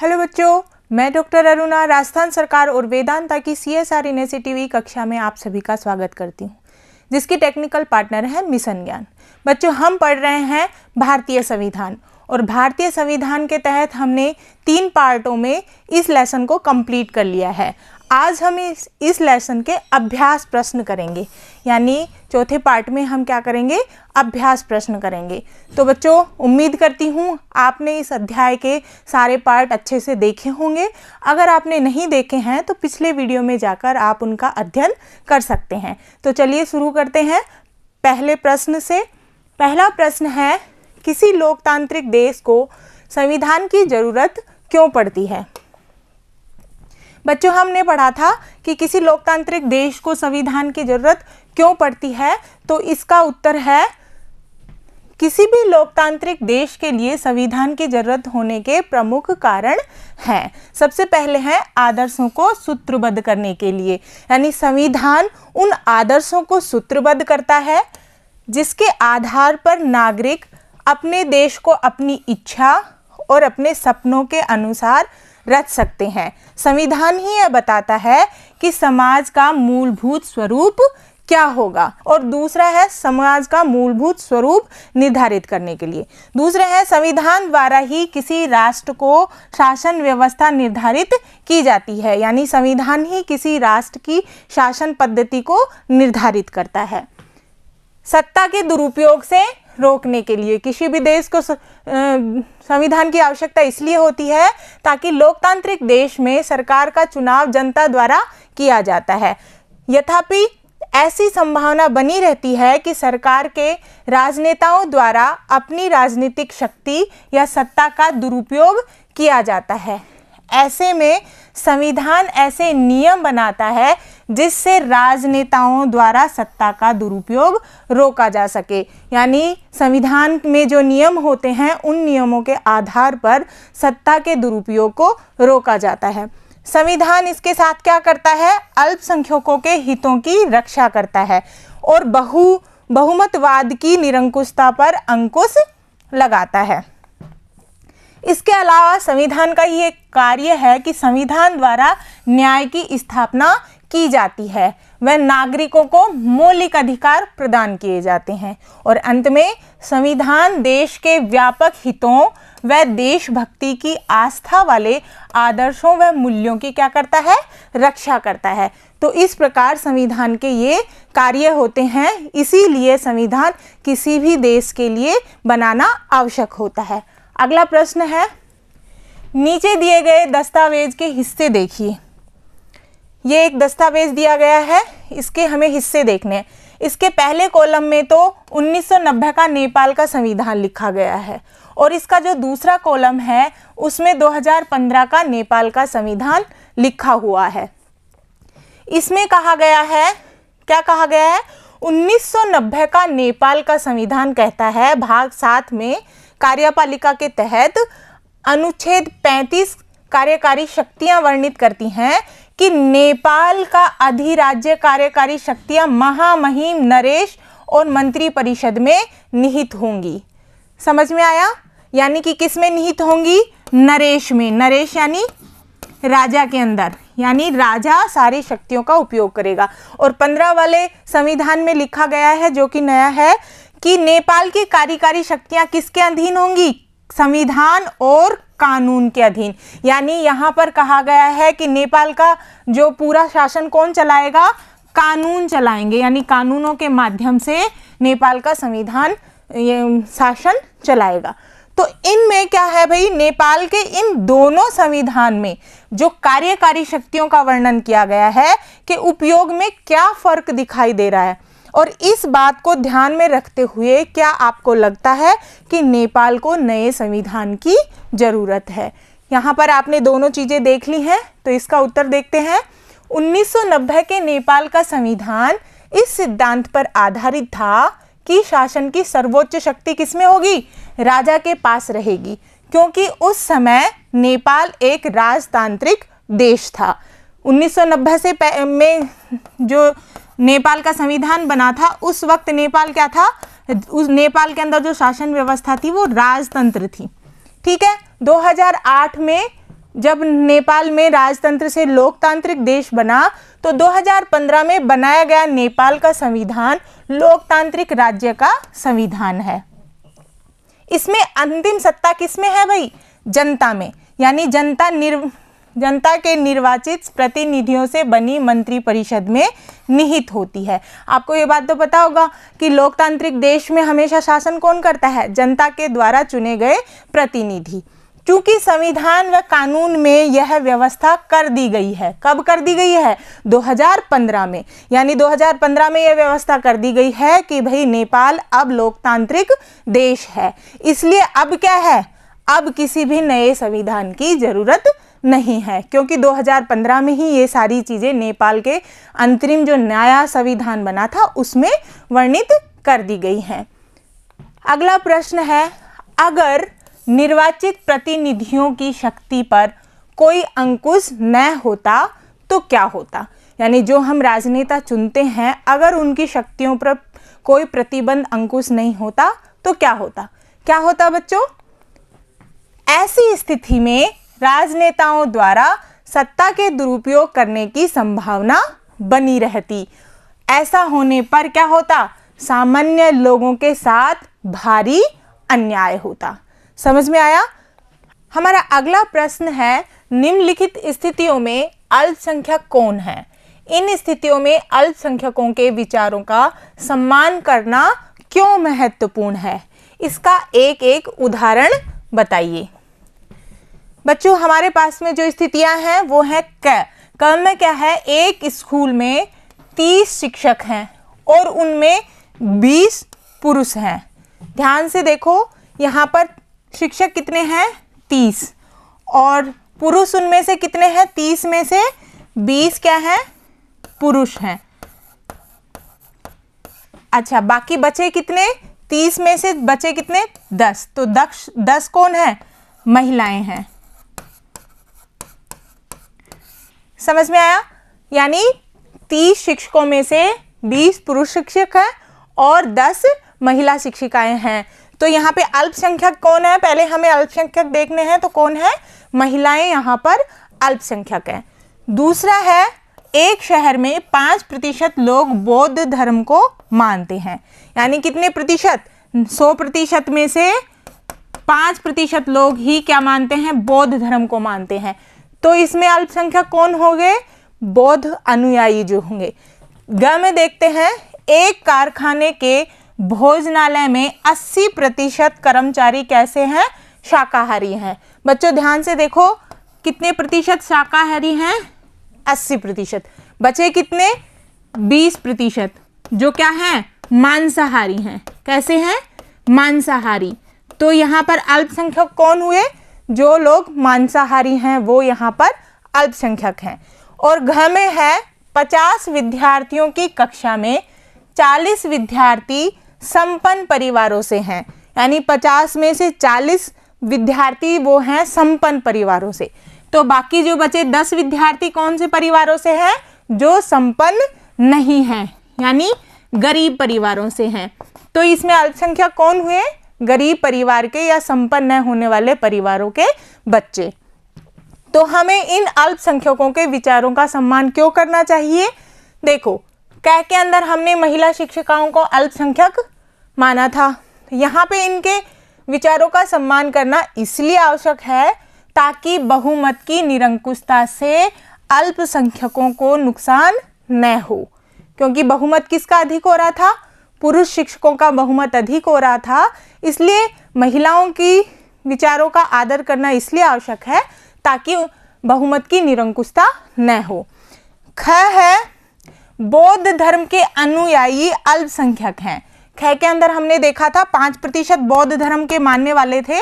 Hello बच्चों, मैं doctor Aruna Rajasthan सरकार और वेदांता की CSR इनिशिएटिव कक्षा में आप सभी का स्वागत करती हूँ, जिसकी टेक्निकल पार्टनर है मिशन ज्ञान। बच्चों, हम पढ़ रहे हैं भारतीय संविधान और भारतीय संविधान के तहत हमने 3 पार्टों में इस लेसन को कंप्लीट कर लिया है। आज हम इस लेसन के अभ्यास प्रश्न करेंगे, यानी चौथे पार्ट में हम क्या करेंगे, अभ्यास प्रश्न करेंगे। तो बच्चों, उम्मीद करती हूँ आपने इस अध्याय के सारे पार्ट अच्छे से देखे होंगे। अगर आपने नहीं देखे हैं तो पिछले वीडियो में जाकर आप उनका अध्ययन कर सकते हैं। तो चलिए शुरू करते हैं पहले प्रश्न से। पहला प्रश्न है, किसी लोकतांत्रिक देश को संविधान की ज़रूरत क्यों पड़ती है? बच्चों, हमने पढ़ा था कि किसी लोकतांत्रिक देश को संविधान की ज़रूरत क्यों पड़ती है, तो इसका उत्तर है किसी भी लोकतांत्रिक देश के लिए संविधान की ज़रूरत होने के प्रमुख कारण हैं। सबसे पहले है आदर्शों को सूत्रबद्ध करने के लिए, यानी संविधान उन आदर्शों को सूत्रबद्ध करता है जिसके आधार पर नागरिक अपने देश को अपनी इच्छा और अपने सपनों के अनुसार रच सकते हैं। संविधान ही यह बताता है कि समाज का मूलभूत स्वरूप क्या होगा। और दूसरा है समाज का मूलभूत स्वरूप निर्धारित करने के लिए। दूसरा है संविधान द्वारा ही किसी राष्ट्र को शासन व्यवस्था निर्धारित की जाती है, यानी संविधान ही किसी राष्ट्र की शासन पद्धति को निर्धारित करता है। सत्ता के दुरुपयोग से रोकने के लिए किसी भी देश को संविधान की आवश्यकता इसलिए होती है ताकि लोकतांत्रिक देश में सरकार का चुनाव जनता द्वारा किया जाता है। यद्यपि ऐसी संभावना बनी रहती है कि सरकार के राजनेताओं द्वारा अपनी राजनीतिक शक्ति या सत्ता का दुरुपयोग किया जाता है। ऐसे में संविधान ऐसे नियम बनाता है जिससे राजनेताओं द्वारा सत्ता का दुरुपयोग रोका जा सके, यानी संविधान में जो नियम होते हैं उन नियमों के आधार पर सत्ता के दुरुपयोग को रोका जाता है। संविधान इसके साथ क्या करता है, अल्पसंख्यकों के हितों की रक्षा करता है और बहुमतवाद की निरंकुशता पर अंकुश लगाता है। इसके अलावा संविधान का ये कार्य है कि संविधान द्वारा न्याय की स्थापना की जाती है, वह नागरिकों को मौलिक अधिकार प्रदान किए जाते हैं और अंत में संविधान देश के व्यापक हितों व देशभक्ति की आस्था वाले आदर्शों व मूल्यों की क्या करता है, रक्षा करता है। तो इस प्रकार संविधान के ये कार्य होते हैं, इसीलिए संविधान किसी भी देश के लिए बनाना आवश्यक होता है। अगला प्रश्न है, नीचे दिए गए दस्तावेज के हिस्से देखिए। ये एक दस्तावेज दिया गया है, इसके हमें हिस्से देखने हैं। इसके पहले कॉलम में तो 1990 का नेपाल का संविधान लिखा गया है और इसका जो दूसरा कॉलम है उसमें 2015 का नेपाल का संविधान लिखा हुआ है। इसमें कहा गया है, क्या कहा गया है, 1990 का नेपाल का संविधान कहता है भाग 7 में कार्यपालिका के तहत अनुच्छेद 35 कार्यकारी शक्तियां वर्णित करती हैं कि नेपाल का अधिराज्य कार्यकारी शक्तियां महामहिम नरेश और मंत्री परिषद में निहित होंगी। समझ में आया? यानी कि किस में निहित होंगी, नरेश में। नरेश यानी राजा के अंदर, यानी राजा सारी शक्तियों का उपयोग करेगा। और 15 वाले संविधान में लिखा गया है, जो कि नया है, कि नेपाल की कार्यकारी शक्तियां किसके अधीन होंगी, संविधान और कानून के अधीन। यानी यहाँ पर कहा गया है कि नेपाल का जो पूरा शासन कौन चलाएगा, कानून चलाएंगे, यानी कानूनों के माध्यम से नेपाल का संविधान शासन चलाएगा। तो इनमें क्या है भाई, नेपाल के इन दोनों संविधान में जो कार्यकारी शक्तियों का वर्णन किया गया है कि उपयोग में क्या फर्क दिखाई दे रहा है, और इस बात को ध्यान में रखते हुए क्या आपको लगता है कि नेपाल को नए संविधान की ज़रूरत है? यहाँ पर आपने दोनों चीज़ें देख ली हैं, तो इसका उत्तर देखते हैं। 1990 के नेपाल का संविधान इस सिद्धांत पर आधारित था कि शासन की सर्वोच्च शक्ति किसमें होगी, राजा के पास रहेगी, क्योंकि उस समय नेपाल एक राजतांत्रिक देश था। 1990 से में जो नेपाल का संविधान बना था उस वक्त नेपाल क्या था, उस नेपाल के अंदर जो शासन व्यवस्था थी वो राजतंत्र थी। ठीक है, 2008 में जब नेपाल में राजतंत्र से लोकतांत्रिक देश बना तो 2015 में बनाया गया नेपाल का संविधान लोकतांत्रिक राज्य का संविधान है। इसमें अंतिम सत्ता किसमें है भाई? जनता में, यानी जनता के निर्वाचित प्रतिनिधियों से बनी मंत्रिपरिषद में निहित होती है। आपको ये बात तो पता होगा कि लोकतांत्रिक देश में हमेशा शासन कौन करता है? जनता के द्वारा चुने गए प्रतिनिधि। क्योंकि संविधान व कानून में यह व्यवस्था कर दी गई है। कब कर दी गई है? 2015 में। यानी 2015 में यह व्यवस्था कर दी गई है कि भाई नेपाल अब लोकतांत्रिक देश है। इसलिए अब क्या है? अब किसी भी नए संविधान की जरूरत नहीं है, क्योंकि 2015 में ही ये सारी चीजें नेपाल के अंतरिम जो नया संविधान बना था उसमें वर्णित कर दी गई हैं। अगला प्रश्न है, अगर निर्वाचित प्रतिनिधियों की शक्ति पर कोई अंकुश न होता तो क्या होता? यानी जो हम राजनेता चुनते हैं, अगर उनकी शक्तियों पर कोई प्रतिबंध अंकुश नहीं होता तो क्या होता? क्या होता बच्चों? ऐसी स्थिति में राजनेताओं द्वारा सत्ता के दुरुपयोग करने की संभावना बनी रहती। ऐसा होने पर क्या होता? सामान्य लोगों के साथ भारी अन्याय होता। समझ में आया? हमारा अगला प्रश्न है, निम्नलिखित स्थितियों में अल्पसंख्यक कौन है? इन स्थितियों में अल्पसंख्यकों के विचारों का सम्मान करना क्यों महत्वपूर्ण है? इसका एक एक उदाहरण बताइए। बच्चों, हमारे पास में जो स्थितियां हैं वो है क में क्या है? एक स्कूल में 30 शिक्षक हैं और उनमें 20 पुरुष हैं। ध्यान से देखो, यहाँ पर शिक्षक कितने हैं? 30, और पुरुष उनमें से कितने हैं? 30 में से 20 क्या है? पुरुष हैं। अच्छा, बाकी बचे कितने? 30 में से बचे कितने? 10। तो 10 कौन है? महिलाएं हैं। समझ में आया? यानी 30 शिक्षकों में से 20 पुरुष शिक्षक हैं और 10 महिला शिक्षिकाएं हैं। तो यहाँ पे अल्पसंख्यक कौन है? पहले हमें अल्पसंख्यक देखने हैं, तो कौन है? महिलाएं यहाँ पर अल्पसंख्यक हैं। दूसरा है, एक शहर में 5% लोग बौद्ध धर्म को मानते हैं। यानी कितने प्रतिशत? 100% में से 5% लोग ही क्या मानते हैं? बौद्ध धर्म को मानते हैं। तो इसमें अल्पसंख्यक कौन होंगे? बौद्ध अनुयायी जो होंगे। ग में देखते हैं, एक कारखाने के भोजनालय में 80% कर्मचारी कैसे हैं? शाकाहारी हैं। बच्चों ध्यान से देखो, कितने प्रतिशत शाकाहारी हैं? 80%। बचे कितने? 20% जो क्या हैं? मांसाहारी हैं। कैसे हैं? मांसाहारी। तो यहाँ पर अल्पसंख्यक कौन हुए? जो लोग मांसाहारी हैं वो यहाँ पर अल्पसंख्यक हैं। और घ में है, 50 विद्यार्थियों की कक्षा में 40 विद्यार्थी संपन्न परिवारों से हैं। यानी 50 में से 40 विद्यार्थी वो हैं संपन्न परिवारों से। तो बाकी जो बचे 10 विद्यार्थी कौन से परिवारों से हैं? जो संपन्न नहीं हैं, यानी गरीब परिवारों से हैं। तो इसमें अल्पसंख्यक कौन हुए? गरीब परिवार के या संपन्न न होने वाले परिवारों के बच्चे। तो हमें इन अल्पसंख्यकों के विचारों का सम्मान क्यों करना चाहिए? देखो, क के अंदर हमने महिला शिक्षिकाओं को अल्पसंख्यक माना था। यहाँ पे इनके विचारों का सम्मान करना इसलिए आवश्यक है ताकि बहुमत की निरंकुशता से अल्पसंख्यकों को नुकसान न हो। क्योंकि बहुमत किसका अधिक हो रहा था? पुरुष शिक्षकों का बहुमत अधिक हो रहा था। इसलिए महिलाओं की विचारों का आदर करना इसलिए आवश्यक है ताकि बहुमत की निरंकुशता न हो। ख है, बौद्ध धर्म के अनुयायी अल्पसंख्यक हैं। ख के अंदर हमने देखा था 5% बौद्ध धर्म के मानने वाले थे,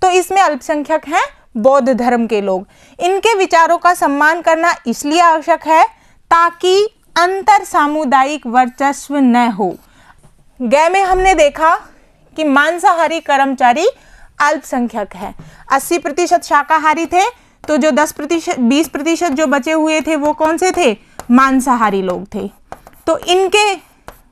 तो इसमें अल्पसंख्यक हैं बौद्ध धर्म के लोग। इनके विचारों का सम्मान करना इसलिए आवश्यक है ताकि अंतर सामुदायिक वर्चस्व न हो। ग में हमने देखा कि मांसाहारी कर्मचारी अल्पसंख्यक है। 80% शाकाहारी थे, तो जो 20% जो बचे हुए थे वो कौन से थे? मांसाहारी लोग थे। तो इनके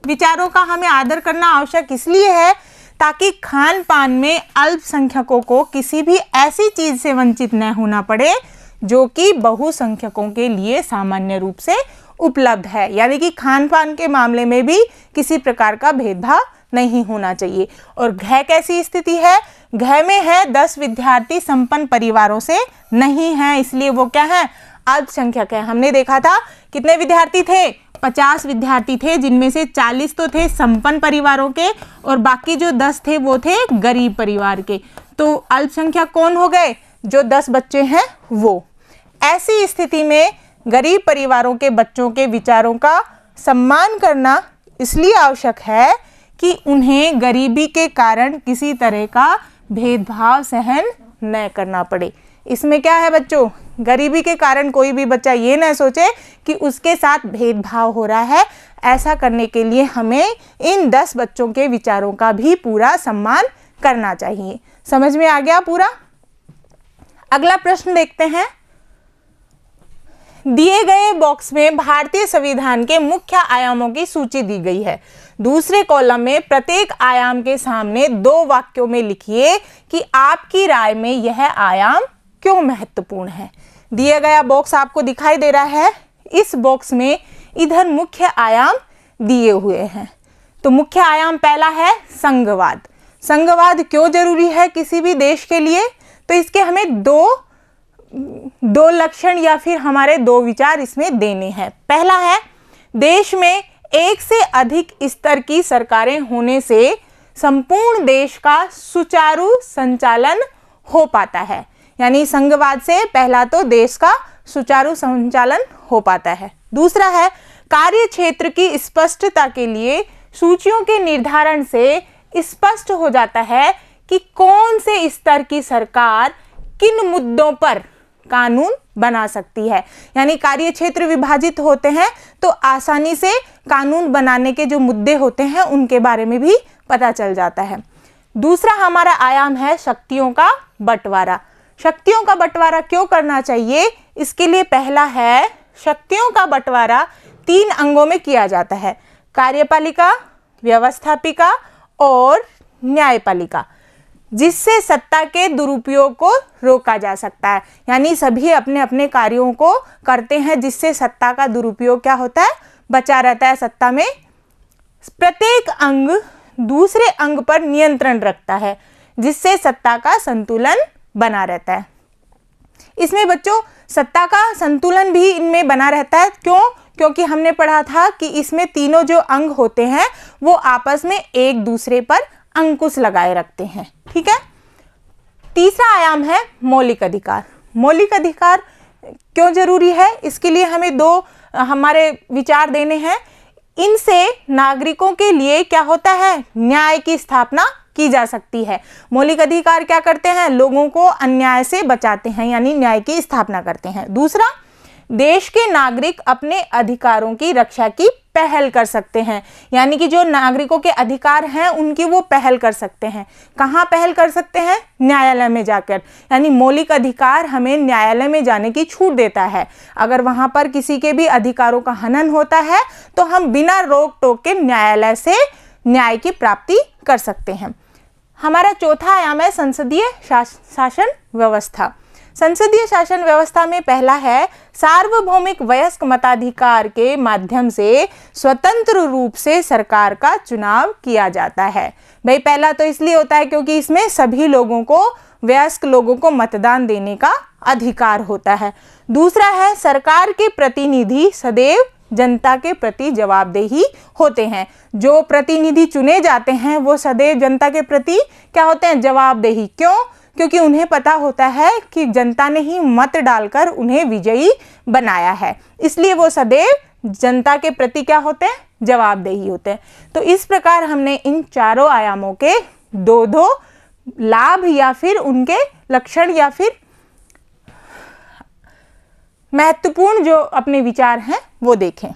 विचारों का हमें आदर करना आवश्यक इसलिए है ताकि खान पान में अल्पसंख्यकों को किसी भी ऐसी चीज से वंचित न होना पड़े जो कि बहुसंख्यकों के लिए सामान्य रूप से उपलब्ध है। यानी कि खान पान के मामले में भी किसी प्रकार का भेदभाव नहीं होना चाहिए। और घ कैसी स्थिति है? घ में है 10 विद्यार्थी संपन्न परिवारों से नहीं है, इसलिए वो क्या है? अल्पसंख्यक है। हमने देखा था कितने विद्यार्थी थे? 50 विद्यार्थी थे, जिनमें से 40 तो थे संपन्न परिवारों के और बाकी जो 10 थे वो थे गरीब परिवार के। तो अल्पसंख्यक कौन हो गए? जो 10 बच्चे हैं वो। ऐसी स्थिति में गरीब परिवारों के बच्चों के विचारों का सम्मान करना इसलिए आवश्यक है कि उन्हें गरीबी के कारण किसी तरह का भेदभाव सहन न करना पड़े। इसमें क्या है बच्चों? गरीबी के कारण कोई भी बच्चा ये न सोचे कि उसके साथ भेदभाव हो रहा है। ऐसा करने के लिए हमें इन 10 बच्चों के विचारों का भी पूरा सम्मान करना चाहिए। समझ में आ गया पूरा? अगला प्रश्न देखते हैं। दिए गए बॉक्स में भारतीय संविधान के मुख्य आयामों की सूची दी गई है। दूसरे कॉलम में प्रत्येक आयाम के सामने 2 वाक्यों में लिखिए कि आपकी राय में यह आयाम क्यों महत्वपूर्ण है। दिया गया बॉक्स आपको दिखाई दे रहा है। इस बॉक्स में इधर मुख्य आयाम दिए हुए हैं। तो मुख्य आयाम पहला है संघवाद। संघवाद क्यों जरूरी है किसी भी देश के लिए? तो इसके हमें दो लक्षण या फिर हमारे 2 विचार इसमें देने हैं। पहला है, देश में एक से अधिक स्तर की सरकारें होने से संपूर्ण देश का सुचारू संचालन हो पाता है। यानी संघवाद से पहला तो देश का सुचारू संचालन हो पाता है। दूसरा है, कार्य क्षेत्र की स्पष्टता के लिए सूचियों के निर्धारण से स्पष्ट हो जाता है कि कौन से स्तर की सरकार किन मुद्दों पर कानून बना सकती है। यानी कार्य क्षेत्र विभाजित होते हैं तो आसानी से कानून बनाने के जो मुद्दे होते हैं उनके बारे में भी पता चल जाता है। दूसरा हमारा आयाम है शक्तियों का बंटवारा। शक्तियों का बंटवारा क्यों करना चाहिए? इसके लिए पहला है, शक्तियों का बंटवारा 3 अंगों में किया जाता है, कार्यपालिका, व्यवस्थापिका और न्यायपालिका, जिससे सत्ता के दुरुपयोग को रोका जा सकता है। यानी सभी अपने अपने कार्यों को करते हैं जिससे सत्ता का दुरुपयोग क्या होता है? बचा रहता है सत्ता में। प्रत्येक अंग दूसरे अंग पर नियंत्रण रखता है जिससे सत्ता का संतुलन बना रहता है। इसमें बच्चों सत्ता का संतुलन भी इनमें बना रहता है। क्यों? क्योंकि हमने पढ़ा था कि इसमें तीनों जो अंग होते हैं वो आपस में एक दूसरे पर अंकुश लगाए रखते हैं। ठीक है। तीसरा आयाम है मौलिक अधिकार। मौलिक अधिकार क्यों जरूरी है? इसके लिए हमें 2 हमारे विचार देने हैं। इनसे नागरिकों के लिए क्या होता है? न्याय की स्थापना की जा सकती है। मौलिक अधिकार क्या करते हैं? लोगों को अन्याय से बचाते हैं, यानी न्याय की स्थापना करते हैं। दूसरा, देश के नागरिक अपने अधिकारों की रक्षा की पहल कर सकते हैं। यानी कि जो नागरिकों के अधिकार हैं उनकी वो पहल कर सकते हैं। कहाँ पहल कर सकते हैं? न्यायालय में जाकर। यानी मौलिक अधिकार हमें न्यायालय में जाने की छूट देता है। अगर वहाँ पर किसी के भी अधिकारों का हनन होता है तो हम बिना रोक टोक के न्यायालय से न्याय की प्राप्ति कर सकते हैं। हमारा चौथा आयाम है संसदीय शासन व्यवस्था। संसदीय शासन व्यवस्था में पहला है, सार्वभौमिक वयस्क मताधिकार के माध्यम से स्वतंत्र रूप से सरकार का चुनाव किया जाता है। भाई पहला तो इसलिए होता है क्योंकि इसमें सभी लोगों को, वयस्क लोगों को मतदान देने का अधिकार होता है। दूसरा है, सरकार के प्रतिनिधि सदैव जनता के प्रति जवाबदेही होते हैं। जो प्रतिनिधि चुने जाते हैं वो सदैव जनता के प्रति क्या होते हैं? जवाबदेही। क्यों? क्योंकि उन्हें पता होता है कि जनता ने ही मत डालकर उन्हें विजयी बनाया है, इसलिए वो सदैव जनता के प्रति क्या होते हैं? जवाबदेही होते हैं। तो इस प्रकार हमने इन चारों आयामों के 2 लाभ या फिर उनके लक्षण या फिर महत्वपूर्ण जो अपने विचार हैं वो देखें।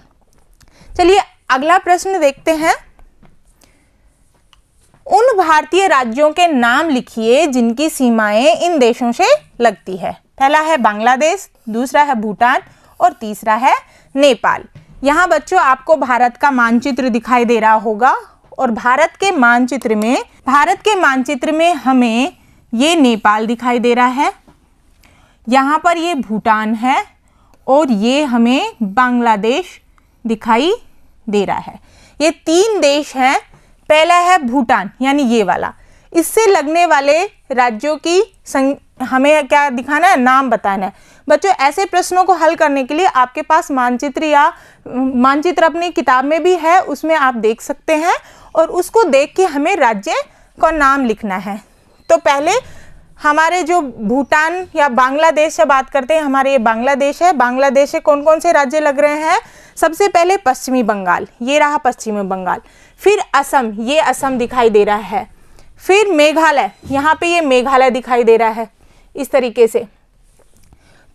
चलिए अगला प्रश्न देखते हैं। उन भारतीय राज्यों के नाम लिखिए जिनकी सीमाएं इन देशों से लगती है। पहला है बांग्लादेश, दूसरा है भूटान और तीसरा है नेपाल। यहाँ बच्चों आपको भारत का मानचित्र दिखाई दे रहा होगा और भारत के मानचित्र में हमें ये नेपाल दिखाई दे रहा है, यहाँ पर ये भूटान है और ये हमें बांग्लादेश दिखाई दे रहा है। ये 3 देश हैं। पहला है भूटान यानी ये वाला, इससे लगने वाले राज्यों की हमें क्या दिखाना है, नाम बताना है। बच्चों ऐसे प्रश्नों को हल करने के लिए आपके पास मानचित्र अपनी किताब में भी है, उसमें आप देख सकते हैं और उसको देख के हमें राज्य का नाम लिखना है। तो पहले हमारे जो भूटान या बांग्लादेश से बात करते हैं, हमारे ये बांग्लादेश है। बांग्लादेश से कौन कौन से राज्य लग रहे हैं? सबसे पहले पश्चिमी बंगाल, ये रहा पश्चिमी बंगाल। फिर असम, ये असम दिखाई दे रहा है। फिर मेघालय, यहाँ पे ये मेघालय दिखाई दे रहा है इस तरीके से।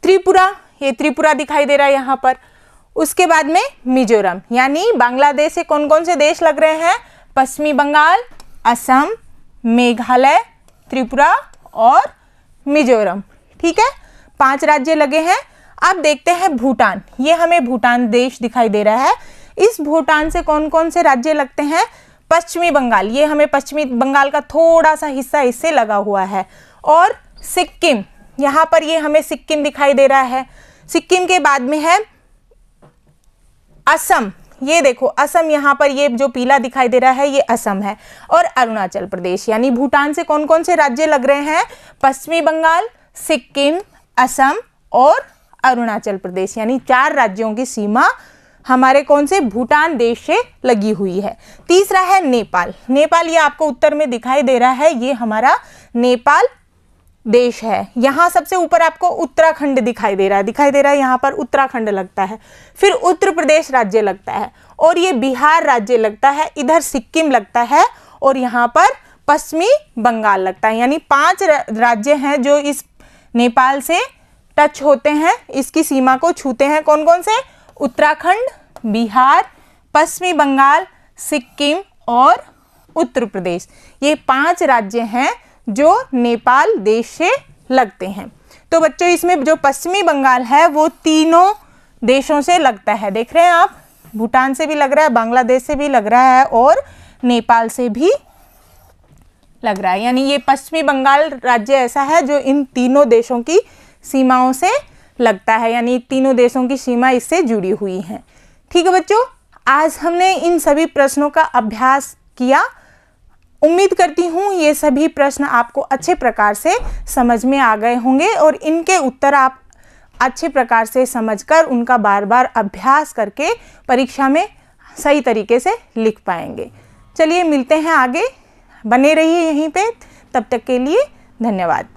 त्रिपुरा, ये त्रिपुरा दिखाई दे रहा है यहाँ पर। उसके बाद में मिजोरम, यानी बांग्लादेश से कौन कौन से देश लग रहे हैं? पश्चिमी बंगाल, असम, मेघालय, त्रिपुरा और मिजोरम। ठीक है, 5 राज्य लगे हैं। अब देखते हैं भूटान, ये हमें भूटान देश दिखाई दे रहा है। इस भूटान से कौन कौन से राज्य लगते हैं? पश्चिमी बंगाल, ये हमें पश्चिमी बंगाल का थोड़ा सा हिस्सा इससे लगा हुआ है। और सिक्किम, यहाँ पर ये हमें सिक्किम दिखाई दे रहा है। सिक्किम के बाद में है असम, ये देखो असम, यहाँ पर ये जो पीला दिखाई दे रहा है ये असम है। और अरुणाचल प्रदेश, यानी भूटान से कौन कौन से राज्य लग रहे हैं? पश्चिमी बंगाल, सिक्किम, असम और अरुणाचल प्रदेश, यानी 4 राज्यों की सीमा हमारे कौन से? भूटान देश से लगी हुई है। तीसरा है नेपाल। नेपाल ये आपको उत्तर में दिखाई दे रहा है, ये हमारा नेपाल देश है। यहाँ सबसे ऊपर आपको उत्तराखंड दिखाई दे रहा है, यहाँ पर उत्तराखंड लगता है। फिर उत्तर प्रदेश राज्य लगता है और ये बिहार राज्य लगता है, इधर सिक्किम लगता है और यहाँ पर पश्चिमी बंगाल लगता है। यानी 5 राज्य हैं जो इस नेपाल से टच होते हैं, इसकी सीमा को छूते हैं। कौन कौन से? उत्तराखंड, बिहार, पश्चिमी बंगाल, सिक्किम और उत्तर प्रदेश। ये 5 राज्य हैं जो नेपाल देश से लगते हैं। तो बच्चों इसमें जो पश्चिमी बंगाल है वो तीनों देशों से लगता है। देख रहे हैं आप, भूटान से भी लग रहा है, बांग्लादेश से भी लग रहा है और नेपाल से भी लग रहा है। यानी ये पश्चिमी बंगाल राज्य ऐसा है जो इन तीनों देशों की सीमाओं से लगता है, यानी तीनों देशों की सीमा इससे जुड़ी हुई है। ठीक है बच्चों, आज हमने इन सभी प्रश्नों का अभ्यास किया। उम्मीद करती हूँ ये सभी प्रश्न आपको अच्छे प्रकार से समझ में आ गए होंगे और इनके उत्तर आप अच्छे प्रकार से समझकर उनका बार बार अभ्यास करके परीक्षा में सही तरीके से लिख पाएंगे। चलिए मिलते हैं आगे, बने रहिए यहीं पे, तब तक के लिए धन्यवाद।